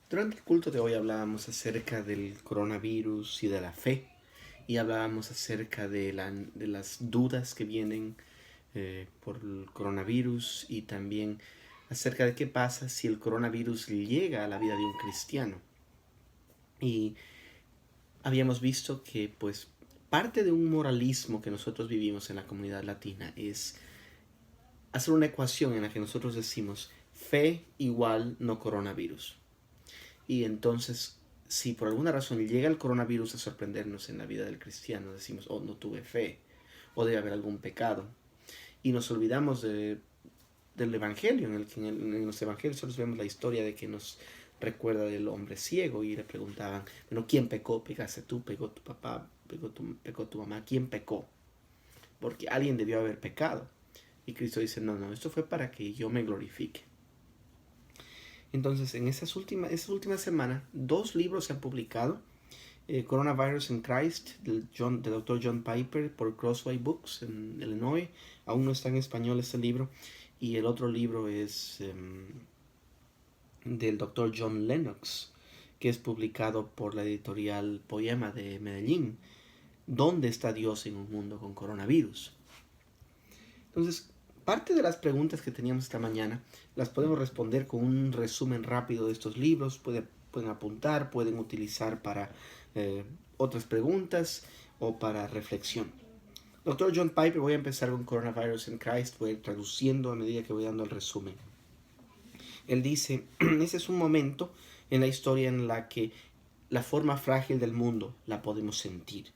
Durante el culto de hoy hablábamos acerca del coronavirus y de la fe, y hablábamos acerca de las dudas que vienen por el coronavirus, y también acerca de qué pasa si el coronavirus llega a la vida de un cristiano. Y habíamos visto que pues parte de un moralismo que nosotros vivimos en la comunidad latina es hacer una ecuación en la que nosotros decimos fe igual no coronavirus. Y entonces, si por alguna razón llega el coronavirus a sorprendernos en la vida del cristiano, decimos, oh, no tuve fe, o debe haber algún pecado. Y nos olvidamos del Evangelio, en los Evangelios solo vemos la historia de que nos recuerda del hombre ciego y le preguntaban, bueno, ¿quién pecó? ¿Pecaste tú? ¿Pecó tu papá? ¿Pecó tu mamá? ¿Quién pecó? Porque alguien debió haber pecado. Y Cristo dice, no, no, esto fue para que yo me glorifique. Entonces, en esa última semana, 2 libros se han publicado. Coronavirus in Christ, del Dr. John Piper, por Crossway Books en Illinois. Aún no está en español este libro. Y el otro libro es del Dr. John Lennox, que es publicado por la editorial Poema de Medellín. ¿Dónde está Dios en un mundo con coronavirus? Entonces, parte de las preguntas que teníamos esta mañana las podemos responder con un resumen rápido de estos libros. Pueden apuntar, pueden utilizar para otras preguntas o para reflexión. Dr. John Piper, voy a empezar con Coronavirus in Christ, voy a ir traduciendo a medida que voy dando el resumen. Él dice, ese es un momento en la historia en la que la forma frágil del mundo la podemos sentir.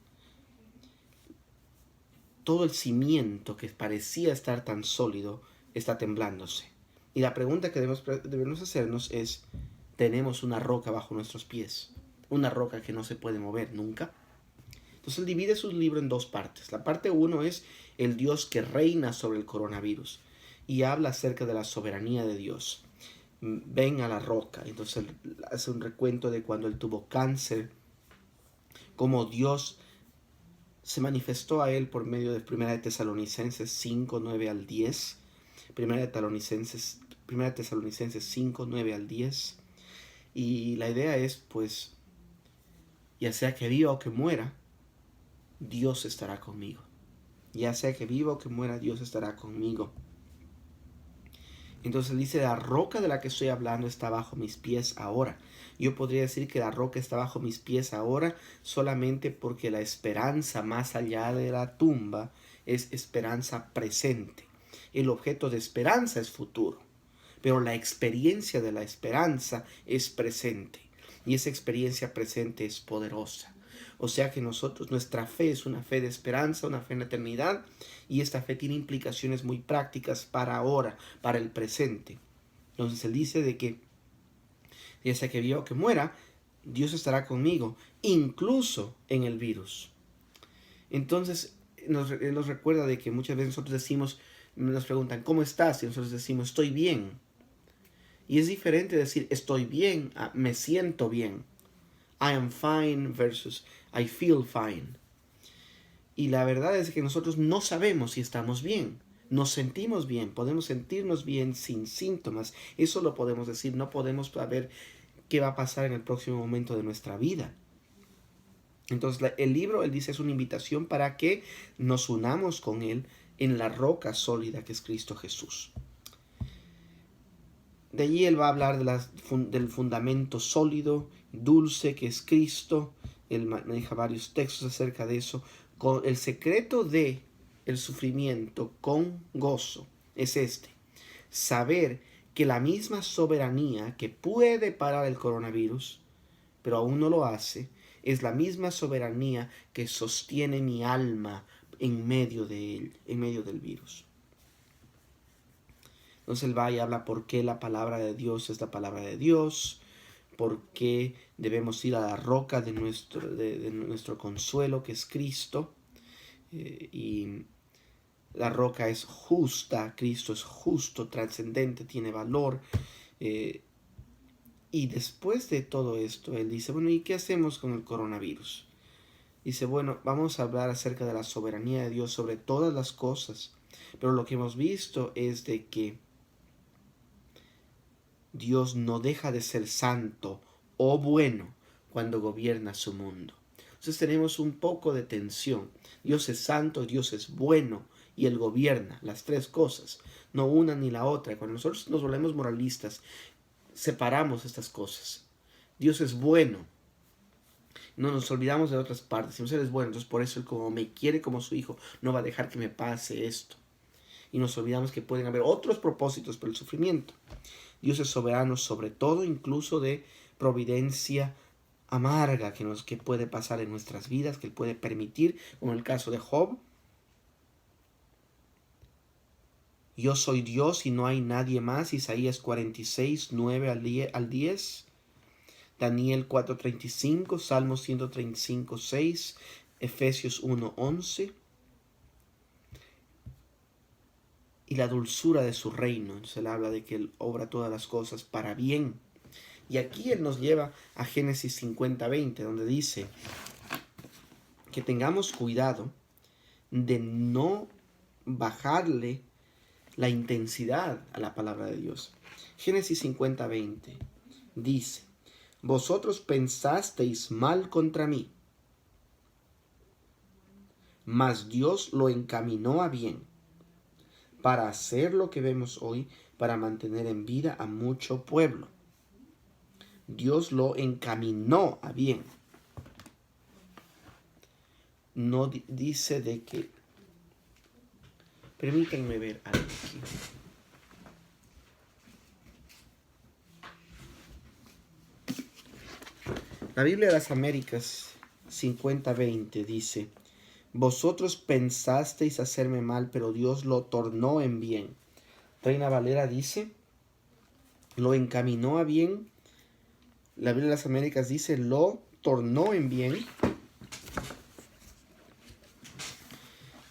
Todo el cimiento que parecía estar tan sólido está temblándose. Y la pregunta que debemos hacernos es, ¿tenemos una roca bajo nuestros pies? Una roca que no se puede mover nunca. Entonces él divide su libro en 2 partes. La parte 1 es el Dios que reina sobre el coronavirus y habla acerca de la soberanía de Dios. Ven a la roca. Entonces él hace un recuento de cuando él tuvo cáncer, cómo Dios se manifestó a él por medio de 1 Tesalonicenses 5, 9 al 10. 1 Tesalonicenses 5, 9 al 10. Y la idea es, pues, ya sea que viva o que muera, Dios estará conmigo. Ya sea que viva o que muera, Dios estará conmigo. Entonces dice, la roca de la que estoy hablando está bajo mis pies ahora. Yo podría decir que la roca está bajo mis pies ahora solamente porque la esperanza más allá de la tumba es esperanza presente. El objeto de esperanza es futuro, pero la experiencia de la esperanza es presente. Y esa experiencia presente es poderosa. O sea que nuestra fe es una fe de esperanza, una fe en la eternidad, y esta fe tiene implicaciones muy prácticas para ahora, para el presente. Entonces él dice de que, ya sea que viva o que muera, Dios estará conmigo, incluso en el virus. Entonces él nos recuerda de que muchas veces nos preguntan, ¿cómo estás? Y nosotros decimos, estoy bien. Y es diferente decir, estoy bien, a me siento bien. I am fine versus I feel fine. Y la verdad es que nosotros no sabemos si estamos bien. Nos sentimos bien, podemos sentirnos bien sin síntomas. Eso lo podemos decir, no podemos saber qué va a pasar en el próximo momento de nuestra vida. Entonces el libro, él dice, es una invitación para que nos unamos con él en la roca sólida que es Cristo Jesús. De allí él va a hablar del fundamento sólido, dulce, que es Cristo. Él maneja varios textos acerca de eso. Con el secreto de el sufrimiento con gozo es este: saber que la misma soberanía que puede parar el coronavirus, pero aún no lo hace, es la misma soberanía que sostiene mi alma en medio de él, en medio del virus. Entonces él va y habla por qué la palabra de Dios es la palabra de Dios, por qué debemos ir a la roca de nuestro consuelo, que es Cristo. Y la roca es justa, Cristo es justo, trascendente, tiene valor. Y después de todo esto, él dice, bueno, ¿y qué hacemos con el coronavirus? Dice, bueno, vamos a hablar acerca de la soberanía de Dios sobre todas las cosas. Pero lo que hemos visto es de que Dios no deja de ser santo o bueno cuando gobierna su mundo. Entonces tenemos un poco de tensión. Dios es santo, Dios es bueno y Él gobierna las tres cosas, no una ni la otra. Cuando nosotros nos volvemos moralistas, separamos estas cosas. Dios es bueno. No nos olvidamos de otras partes. Si Él es bueno, entonces por eso Él, como me quiere como su hijo, no va a dejar que me pase esto. Y nos olvidamos que pueden haber otros propósitos para el sufrimiento. Dios es soberano sobre todo, incluso de providencia amarga que puede pasar en nuestras vidas, que Él puede permitir, como en el caso de Job. Yo soy Dios y no hay nadie más. Isaías 46, 9 al 10. Daniel 4:35, Salmos 135, 6, Efesios 1, 11. Y la dulzura de su reino. Se le habla de que Él obra todas las cosas para bien. Y aquí Él nos lleva a Génesis 50:20, donde dice que tengamos cuidado de no bajarle la intensidad a la palabra de Dios. Génesis 50:20 dice: vosotros pensasteis mal contra mí, mas Dios lo encaminó a bien, para hacer lo que vemos hoy, para mantener en vida a mucho pueblo. Dios lo encaminó a bien. No dice de que... Permítanme ver algo aquí. La Biblia de las Américas 50:20 dice: vosotros pensasteis hacerme mal, pero Dios lo tornó en bien. Reina Valera dice: lo encaminó a bien. La Biblia de las Américas dice: lo tornó en bien.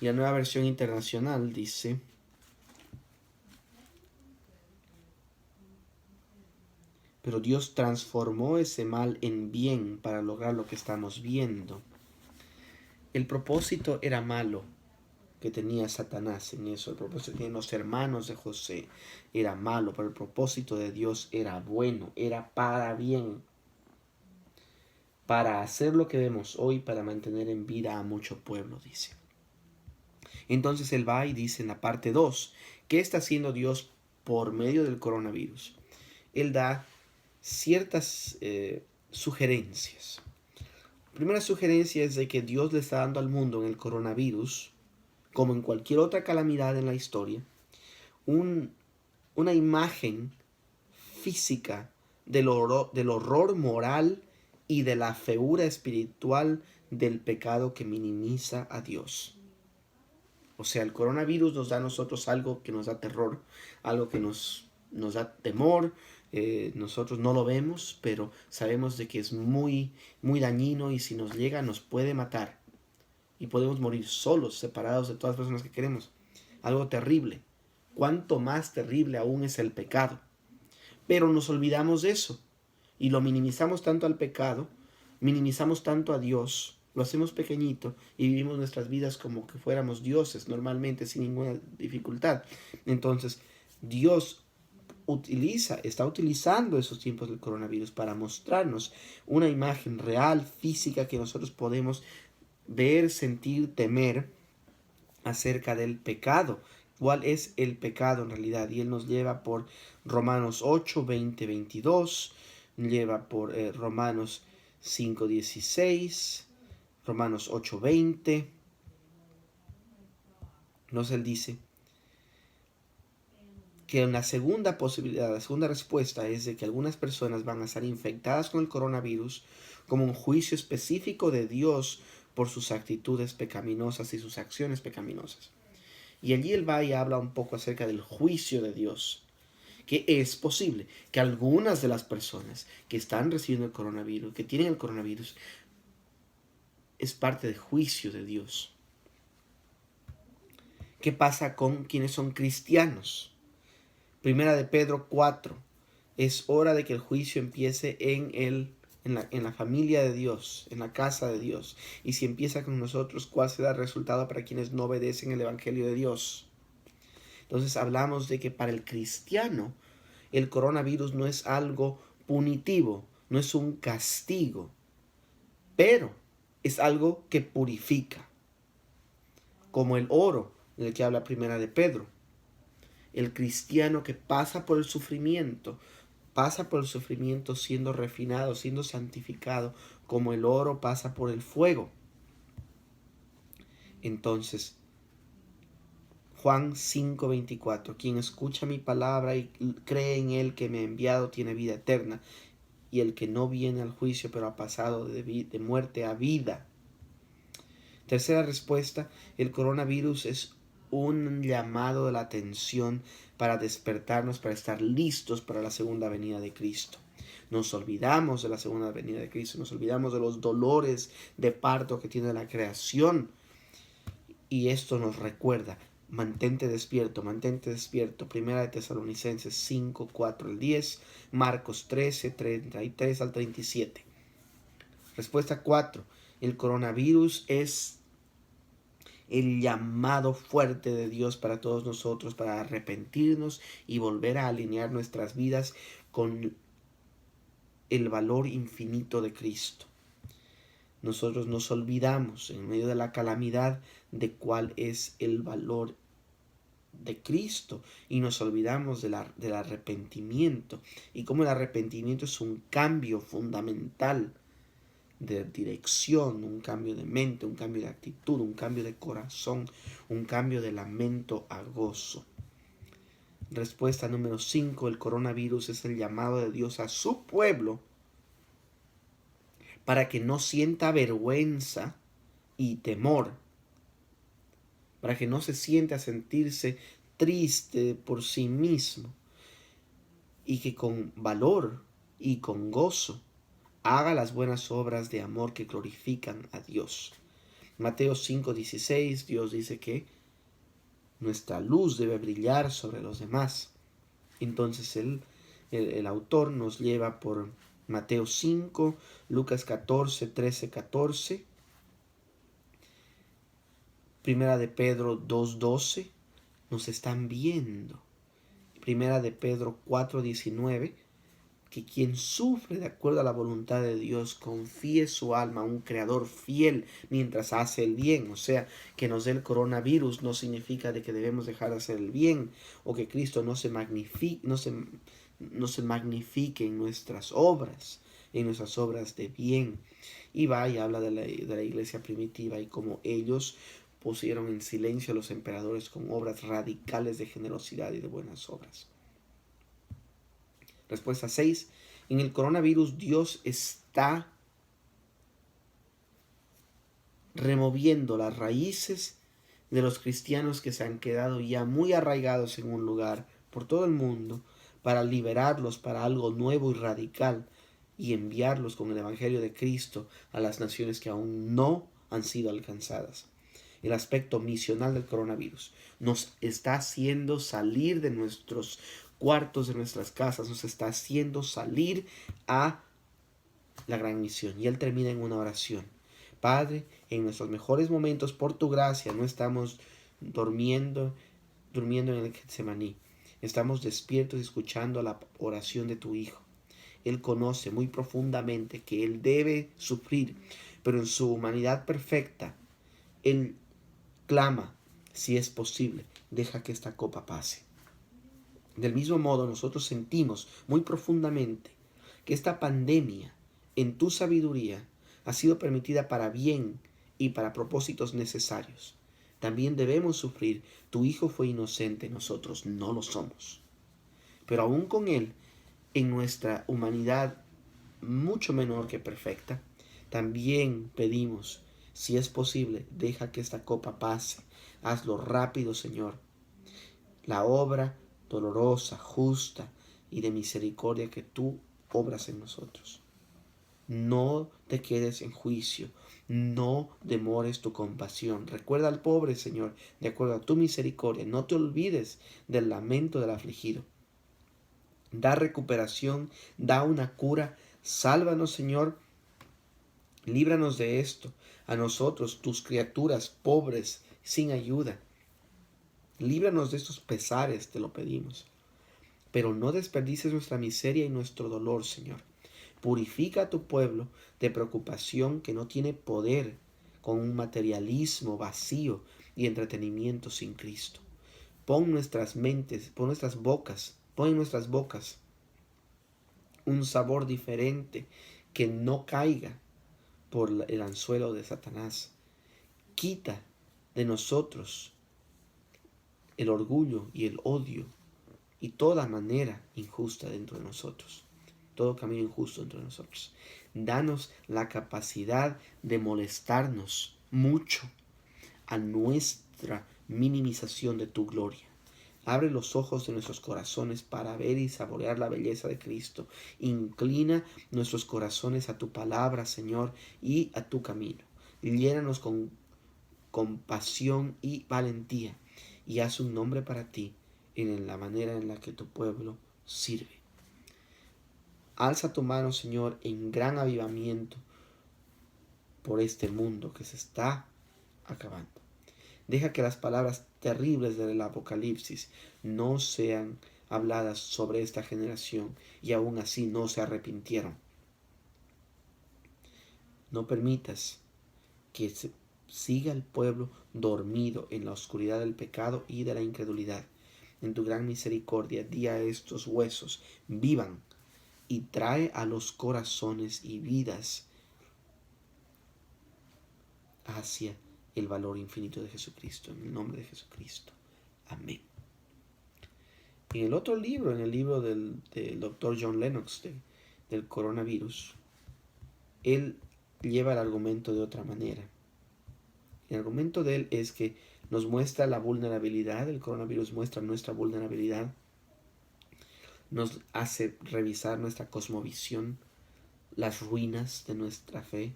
Y la Nueva Versión Internacional dice: pero Dios transformó ese mal en bien para lograr lo que estamos viendo. El propósito era malo que tenía Satanás en eso. El propósito que tenían los hermanos de José era malo, pero el propósito de Dios era bueno, era para bien, para hacer lo que vemos hoy, para mantener en vida a mucho pueblo, dice. Entonces Él va y dice en la parte 2, ¿qué está haciendo Dios por medio del coronavirus? Él da ciertas sugerencias. La primera sugerencia es de que Dios le está dando al mundo en el coronavirus, como en cualquier otra calamidad en la historia, una imagen física del horror moral y de la feura espiritual del pecado que minimiza a Dios. O sea, el coronavirus nos da a nosotros algo que nos da terror, algo que nos da temor. Nosotros no lo vemos, pero sabemos de que es muy, muy dañino, y si nos llega nos puede matar. Y podemos morir solos, separados de todas las personas que queremos. Algo terrible. Cuánto más terrible aún es el pecado. Pero nos olvidamos de eso. Y lo minimizamos tanto al pecado, minimizamos tanto a Dios, lo hacemos pequeñito y vivimos nuestras vidas como que fuéramos dioses normalmente, sin ninguna dificultad. Entonces, Dios está utilizando esos tiempos del coronavirus para mostrarnos una imagen real, física, que nosotros podemos ver, sentir, temer acerca del pecado. ¿Cuál es el pecado en realidad? Y Él nos lleva por Romanos 8, 20, 22, lleva por Romanos 5, 16, Romanos 8, 20. Entonces Él dice que en la segunda posibilidad, la segunda respuesta es de que algunas personas van a estar infectadas con el coronavirus como un juicio específico de Dios por sus actitudes pecaminosas y sus acciones pecaminosas. Y allí Él va y habla un poco acerca del juicio de Dios, que es posible que algunas de las personas que están recibiendo el coronavirus, que tienen el coronavirus, es parte del juicio de Dios. ¿Qué pasa con quienes son cristianos? Primera de Pedro 4. Es hora de que el juicio empiece en la familia de Dios, en la casa de Dios. Y si empieza con nosotros, ¿cuál será el resultado para quienes no obedecen el Evangelio de Dios? Entonces hablamos de que para el cristiano el coronavirus no es algo punitivo, no es un castigo, pero es algo que purifica, como el oro del que habla Primera de Pedro. El cristiano que pasa por el sufrimiento siendo refinado, siendo santificado, como el oro pasa por el fuego. Entonces, Juan 5:24, quien escucha mi palabra y cree en él que me ha enviado tiene vida eterna, y el que no viene al juicio pero ha pasado de muerte a vida. Tercera respuesta, el coronavirus es un llamado de la atención para despertarnos, para estar listos para la segunda venida de Cristo. Nos olvidamos de la segunda venida de Cristo, nos olvidamos de los dolores de parto que tiene la creación, y esto nos recuerda: mantente despierto, mantente despierto. Primera de Tesalonicenses 5, 4 al 10, Marcos 13, 33 al 37. Respuesta 4. El coronavirus es el llamado fuerte de Dios para todos nosotros, para arrepentirnos y volver a alinear nuestras vidas con el valor infinito de Cristo. Nosotros nos olvidamos en medio de la calamidad de cuál es el valor de Cristo, y nos olvidamos del arrepentimiento, y cómo el arrepentimiento es un cambio fundamental de dirección, un cambio de mente, un cambio de actitud, un cambio de corazón, un cambio de lamento a gozo. Respuesta número 5. El coronavirus es el llamado de Dios a su pueblo para que no sienta vergüenza y temor, para que no se sienta a sentirse triste por sí mismo, y que con valor y con gozo haga las buenas obras de amor que glorifican a Dios. Mateo 5:16, Dios dice que nuestra luz debe brillar sobre los demás. Entonces el autor nos lleva por Mateo 5, Lucas 14, 13, 14, Primera de Pedro 2:12, nos están viendo. Primera de Pedro 4:19, que quien sufre de acuerdo a la voluntad de Dios confíe su alma a un creador fiel mientras hace el bien. O sea, que nos dé el coronavirus no significa de que debemos dejar de hacer el bien, o que Cristo no se magnifique en nuestras obras, de bien. Y va y habla de la iglesia primitiva y cómo ellos pusieron en silencio a los emperadores con obras radicales de generosidad y de buenas obras. Respuesta 6. En el coronavirus Dios está removiendo las raíces de los cristianos que se han quedado ya muy arraigados en un lugar por todo el mundo, para liberarlos para algo nuevo y radical, y enviarlos con el Evangelio de Cristo a las naciones que aún no han sido alcanzadas. El aspecto misional del coronavirus nos está haciendo salir de nuestros cuartos, de nuestras casas, nos está haciendo salir a la gran misión. Y él termina en una oración: Padre, en nuestros mejores momentos, por tu gracia, no estamos durmiendo en el Getsemaní. Estamos despiertos escuchando la oración de tu Hijo. Él conoce muy profundamente que Él debe sufrir, pero en su humanidad perfecta, Él clama: si es posible, deja que esta copa pase. Del mismo modo, nosotros sentimos muy profundamente que esta pandemia, en tu sabiduría, ha sido permitida para bien y para propósitos necesarios. También debemos sufrir. Tu Hijo fue inocente, nosotros no lo somos. Pero aún con Él, en nuestra humanidad mucho menor que perfecta, también pedimos: si es posible, deja que esta copa pase. Hazlo rápido, Señor. La obra dolorosa, justa y de misericordia que tú obras en nosotros. No te quedes en juicio, no demores tu compasión. Recuerda al pobre, Señor, de acuerdo a tu misericordia. No te olvides del lamento del afligido. Da recuperación, da una cura. Sálvanos, Señor. Líbranos de esto, a nosotros, tus criaturas pobres, sin ayuda. Líbranos de estos pesares, te lo pedimos. Pero no desperdicies nuestra miseria y nuestro dolor, Señor. Purifica a tu pueblo de preocupación que no tiene poder con un materialismo vacío y entretenimiento sin Cristo. Pon nuestras mentes, pon en nuestras bocas un sabor diferente que no caiga por el anzuelo de Satanás. Quita de nosotros el orgullo y el odio y toda manera injusta dentro de nosotros, todo camino injusto dentro de nosotros. Danos la capacidad de molestarnos mucho a nuestra minimización de tu gloria. Abre los ojos de nuestros corazones para ver y saborear la belleza de Cristo. Inclina nuestros corazones a tu palabra, Señor, y a tu camino. Llénanos con compasión y valentía, y haz un nombre para ti en la manera en la que tu pueblo sirve. Alza tu mano, Señor, en gran avivamiento por este mundo que se está acabando. Deja que las palabras terribles del Apocalipsis no sean habladas sobre esta generación y aún así no se arrepintieron. No permitas que siga el pueblo dormido en la oscuridad del pecado y de la incredulidad. En tu gran misericordia, di a estos huesos, vivan, y trae a los corazones y vidas hacia el valor infinito de Jesucristo. En el nombre de Jesucristo. Amén. En el otro libro, en el libro del doctor John Lennox del coronavirus, él lleva el argumento de otra manera. El argumento de él es que nos muestra la vulnerabilidad, el coronavirus muestra nuestra vulnerabilidad, nos hace revisar nuestra cosmovisión, las ruinas de nuestra fe,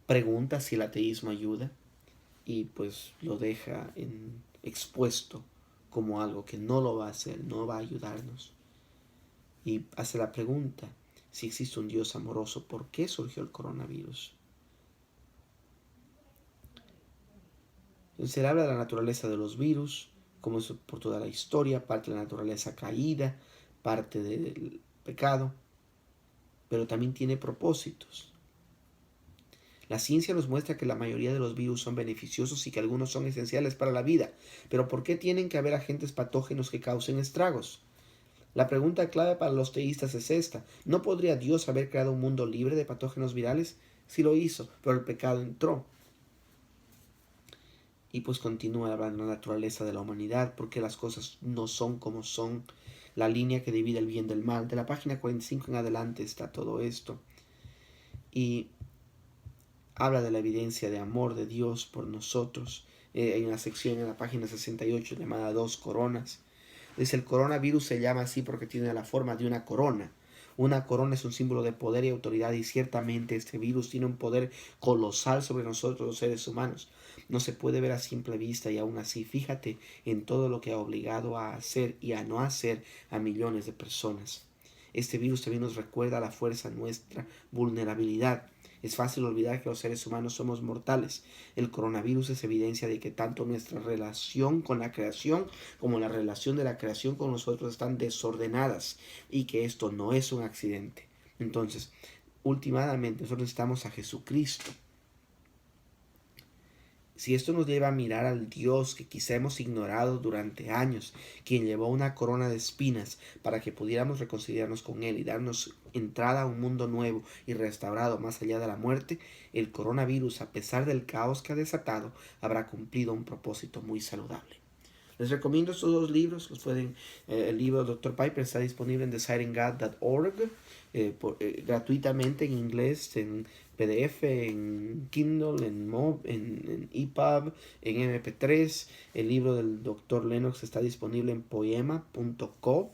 pregunta si el ateísmo ayuda y pues lo deja expuesto como algo que no lo va a hacer, no va a ayudarnos. Y hace la pregunta, si existe un Dios amoroso, ¿por qué surgió el coronavirus? Se habla de la naturaleza de los virus, como es por toda la historia, parte de la naturaleza caída, parte del pecado, pero también tiene propósitos. La ciencia nos muestra que la mayoría de los virus son beneficiosos y que algunos son esenciales para la vida, pero ¿por qué tienen que haber agentes patógenos que causen estragos? La pregunta clave para los teístas es esta: ¿no podría Dios haber creado un mundo libre de patógenos virales? Sí lo hizo, pero el pecado entró. Y pues continúa hablando de la naturaleza de la humanidad, porque las cosas no son como son, la línea que divide el bien del mal. De la página 45 en adelante está todo esto. Y habla de la evidencia de amor de Dios por nosotros. En la sección, en la página 68, llamada 2 coronas. Dice, el coronavirus se llama así porque tiene la forma de una corona. Una corona es un símbolo de poder y autoridad, y ciertamente este virus tiene un poder colosal sobre nosotros los seres humanos. No se puede ver a simple vista, y aún así fíjate en todo lo que ha obligado a hacer y a no hacer a millones de personas. Este virus también nos recuerda la fuerza de nuestra vulnerabilidad. Es fácil olvidar que los seres humanos somos mortales. El coronavirus es evidencia de que tanto nuestra relación con la creación como la relación de la creación con nosotros están desordenadas, y que esto no es un accidente. Entonces, últimamente nosotros necesitamos a Jesucristo. Si esto nos lleva a mirar al Dios que quizá hemos ignorado durante años, quien llevó una corona de espinas para que pudiéramos reconciliarnos con Él y darnos entrada a un mundo nuevo y restaurado más allá de la muerte, el coronavirus, a pesar del caos que ha desatado, habrá cumplido un propósito muy saludable. Les recomiendo estos dos libros. El libro de Dr. Piper está disponible en decidinggod.org gratuitamente en inglés, en PDF, en Kindle, en EPUB, en MP3. El libro del Dr. Lennox está disponible en poema.co,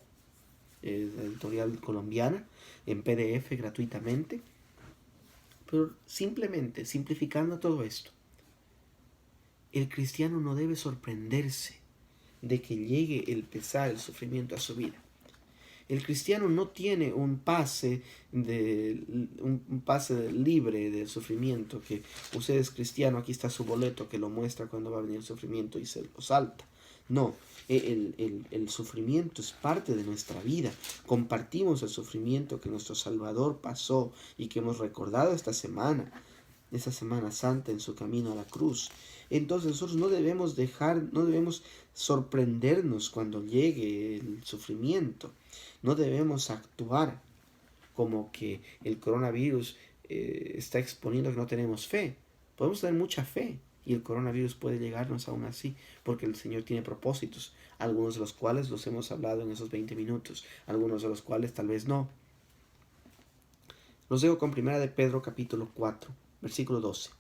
la editorial colombiana, en PDF gratuitamente. Pero simplemente, simplificando todo esto, el cristiano no debe sorprenderse de que llegue el pesar, el sufrimiento a su vida. El cristiano no tiene un pase libre del sufrimiento, que usted es cristiano, aquí está su boleto que lo muestra cuando va a venir el sufrimiento y se lo salta. No, el sufrimiento es parte de nuestra vida. Compartimos el sufrimiento que nuestro Salvador pasó y que hemos recordado esta Semana Santa en su camino a la cruz. Entonces nosotros no debemos sorprendernos cuando llegue el sufrimiento. No debemos actuar como que el coronavirus está exponiendo que no tenemos fe. Podemos tener mucha fe y el coronavirus puede llegarnos aún así, porque el Señor tiene propósitos, algunos de los cuales los hemos hablado en esos 20 minutos, algunos de los cuales tal vez no. Los dejo con 1 Pedro capítulo 4, versículo 12.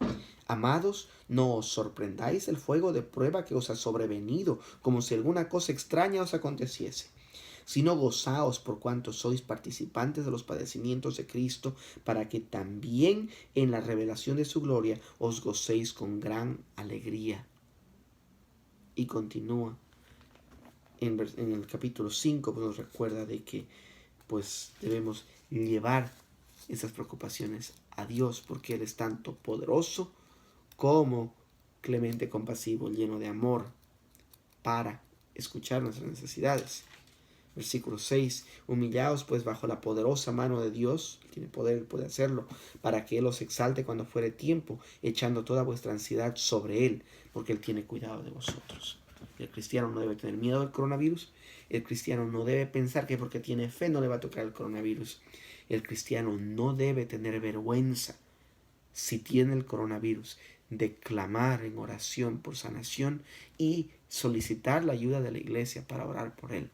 Amados, no os sorprendáis del fuego de prueba que os ha sobrevenido, como si alguna cosa extraña os aconteciese, sino gozaos por cuanto sois participantes de los padecimientos de Cristo, para que también en la revelación de su gloria os gocéis con gran alegría. Y continúa en el capítulo 5, pues nos recuerda de que pues debemos llevar esas preocupaciones a Dios, porque Él es tanto poderoso como clemente, compasivo, lleno de amor para escuchar nuestras necesidades. Versículo 6. Humillaos pues bajo la poderosa mano de Dios, que tiene poder, puede hacerlo, para que Él os exalte cuando fuere tiempo, echando toda vuestra ansiedad sobre Él, porque Él tiene cuidado de vosotros. El cristiano no debe tener miedo al coronavirus. El cristiano no debe pensar que porque tiene fe no le va a tocar el coronavirus. El cristiano no debe tener vergüenza si tiene el coronavirus de clamar en oración por sanación y solicitar la ayuda de la iglesia para orar por él.